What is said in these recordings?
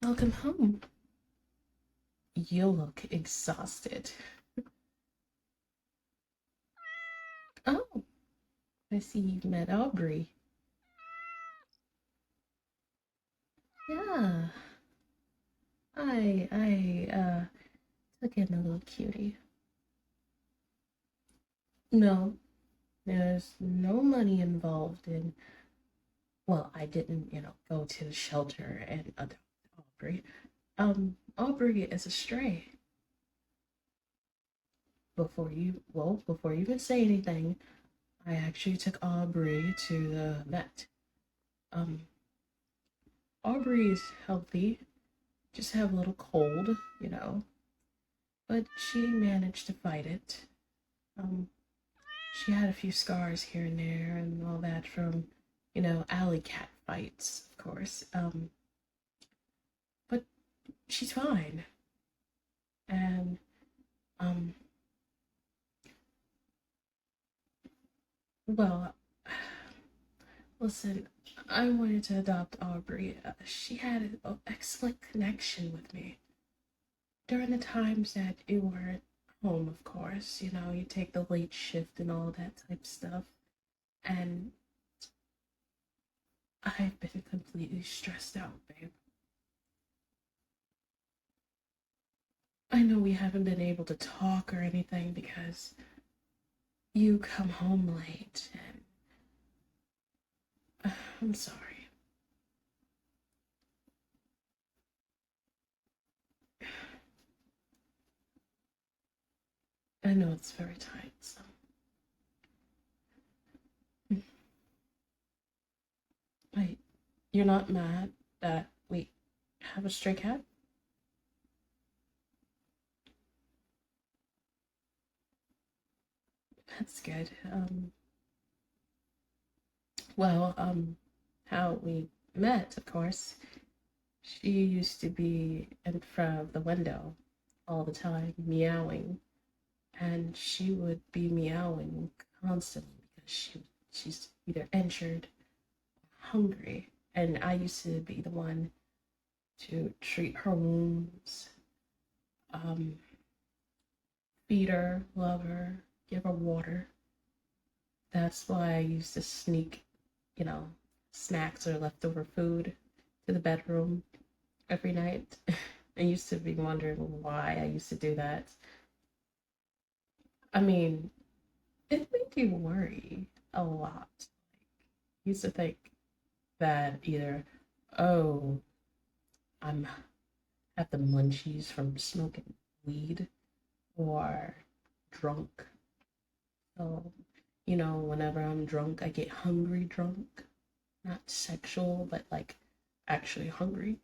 Welcome home. You look exhausted. Oh, I see you've met Aubrey. Yeah, I took in a little cutie. No, there's no money involved in. Well, I didn't, go to the shelter and adopt Aubrey. Aubrey is a stray. Before you even say anything, I actually took Aubrey to the vet. Um, Aubrey is healthy, just have a little cold, but she managed to fight it. Um, she had a few scars here and there and all that from alley cat fights, of course. But she's fine. And um, well, listen, I wanted to adopt Aubrey. She had an excellent connection with me during the times that you weren't home, of course. You take the late shift and all that type stuff. And I've been completely stressed out, babe. I know we haven't been able to talk or anything because you come home late and I'm sorry. I know it's very tight, so. Wait, you're not mad that we have a stray cat? That's good. Well, how we met, of course. She used to be in front of the window all the time, meowing, and she would be meowing constantly because she's either injured or hungry. And I used to be the one to treat her wounds, um, feed her, love her, give her water. That's why I used to sneak, you know, snacks or leftover food to the bedroom every night. I used to be wondering why I used to do that. I mean, it made you worry a lot. I used to think that either, oh, I'm have the munchies from smoking weed or drunk. So, whenever I'm drunk, I get hungry drunk. Not sexual, but like actually hungry.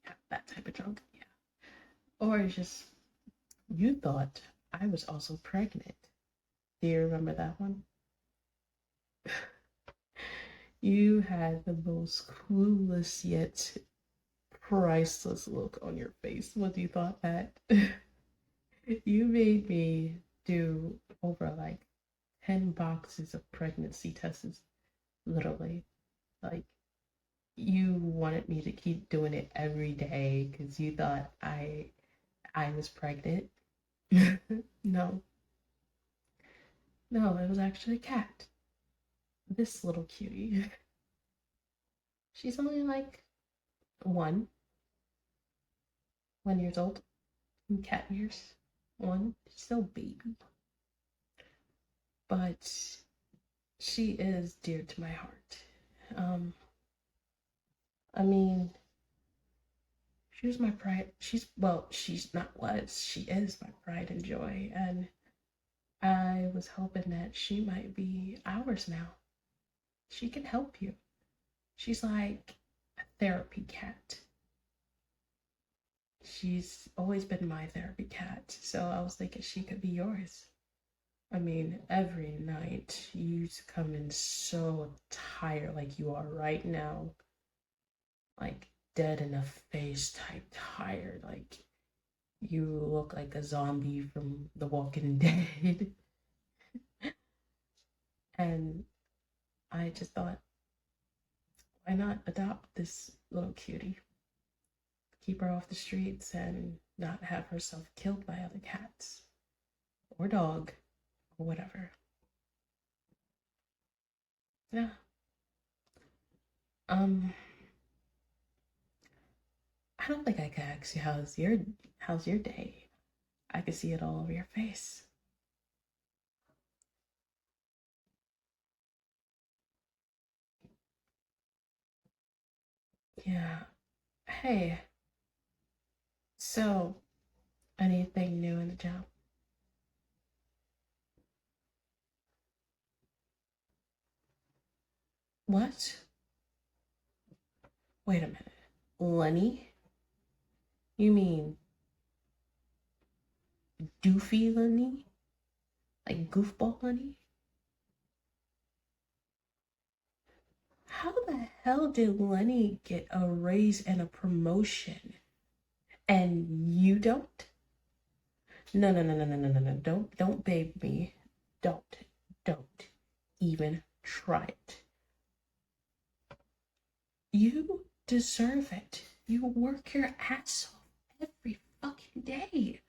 Yeah, that type of drunk. Yeah. Or just you thought I was also pregnant. Do you remember that one? You had the most clueless yet priceless look on your face when you thought that. You made me do over like 10 boxes of pregnancy tests, literally. Like, you wanted me to keep doing it every day because you thought I was pregnant. No, no, it was actually a cat. This little cutie. She's only like one, 1 years old. In cat years. One. She's still a baby. But she is dear to my heart. Um, I mean, she was my pride. She's not was. She is my pride and joy. And I was hoping that she might be ours now. She can help you. She's like a therapy cat. She's always been my therapy cat. So I was thinking she could be yours. I mean, every night you used to come in so tired, like you are right now, like dead in the face type tired, like you look like a zombie from The Walking Dead. And I just thought, why not adopt this little cutie? keep her off the streets and not have herself killed by other cats or dog or whatever. Yeah. Um, I don't think I could ask you how's your day. I could see it all over your face. Yeah. Hey, so anything new in the job? What? Wait a minute. Lenny? You mean Doofy Lenny? Like goofball Lenny? How the hell did Lenny get a raise and a promotion and you don't? No, no, no, no, no, no, no, no. Don't babe me. Don't. Don't even try it. You deserve it. You work your ass off every fucking day.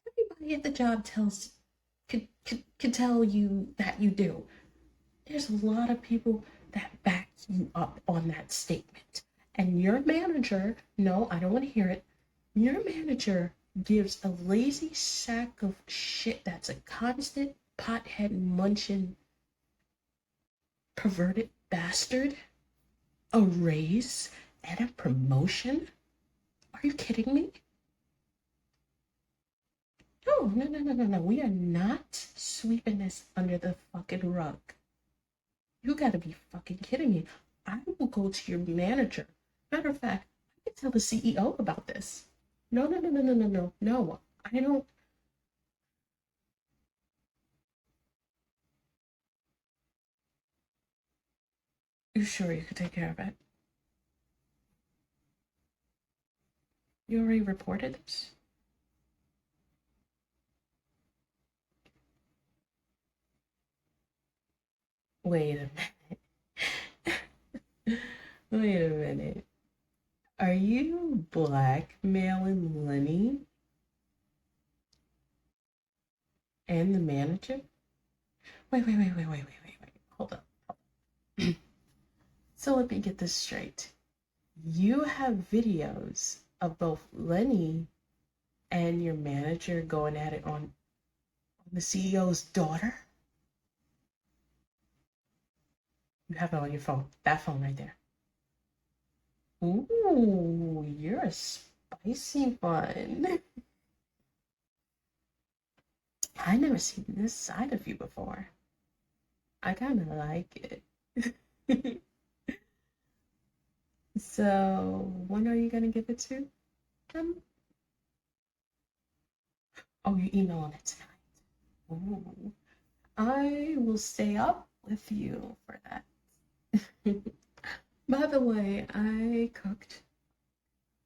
Everybody at the job could tell you that you do. There's a lot of people that back you up on that statement. And your manager, no, I don't want to hear it. Your manager gives a lazy sack of shit that's a constant pothead munching perverted bastard a raise and a promotion? Are you kidding me? No, no, no, no, no, no. We are not sweeping this under the fucking rug. You gotta be fucking kidding me. I will go to your manager. Matter of fact, I can tell the CEO about this. No, no, no, no, no, no, no, no. I don't. You sure you could take care of it? You already reported this? Wait a minute. Wait a minute. Are you blackmailing Lenny and the manager? Wait. Hold up. So let me get this straight. You have videos of both Lenny and your manager going at it on the CEO's daughter? You have it on your phone. That phone right there. Ooh, you're a spicy one. I never seen this side of you before. I kind of like it. So, when are you gonna give it to them? Oh, you emailing it tonight. Ooh, I will stay up with you for that. By the way, I cooked.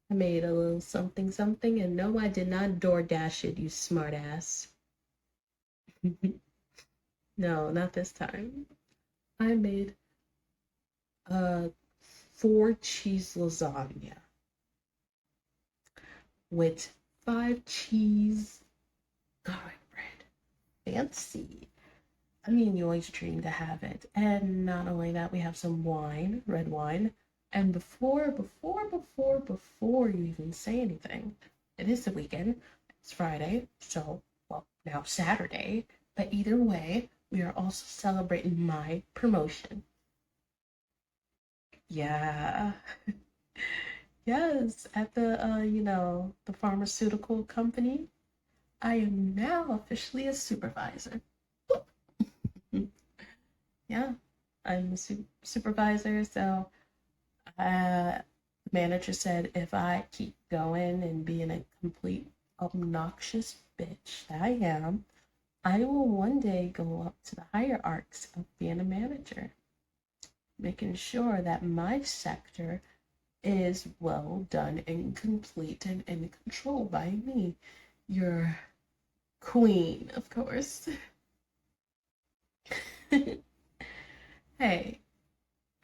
I made a little something something, and no, I did not DoorDash it, you smartass. No, not this time. I made a 4 cheese lasagna with 5 cheese garlic bread. Fancy. I mean, you always dream to have it. And not only that, we have some wine, red wine. And before you even say anything, it is the weekend. It's Friday, so, well, now Saturday. But either way, we are also celebrating my promotion. Yeah. Yes, at the pharmaceutical company, I am now officially a supervisor. Yeah, I'm a supervisor, so the manager said if I keep going and being a complete obnoxious bitch that I am, I will one day go up to the higher arcs of being a manager, making sure that my sector is well done and complete and in control by me, your queen, of course. Hey,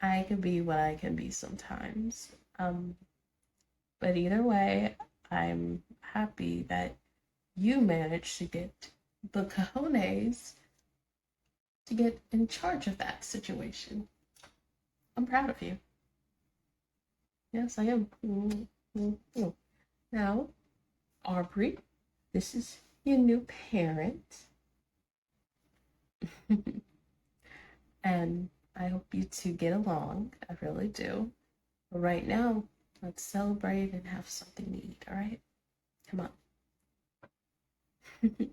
I can be what I can be sometimes. Um, But either way, I'm happy that you managed to get the cojones to get in charge of that situation. I'm proud of you. Yes, I am. Now, Aubrey, this is your new parent. And I hope you two get along. I really do. But right now, let's celebrate and have something to eat, all right? Come on.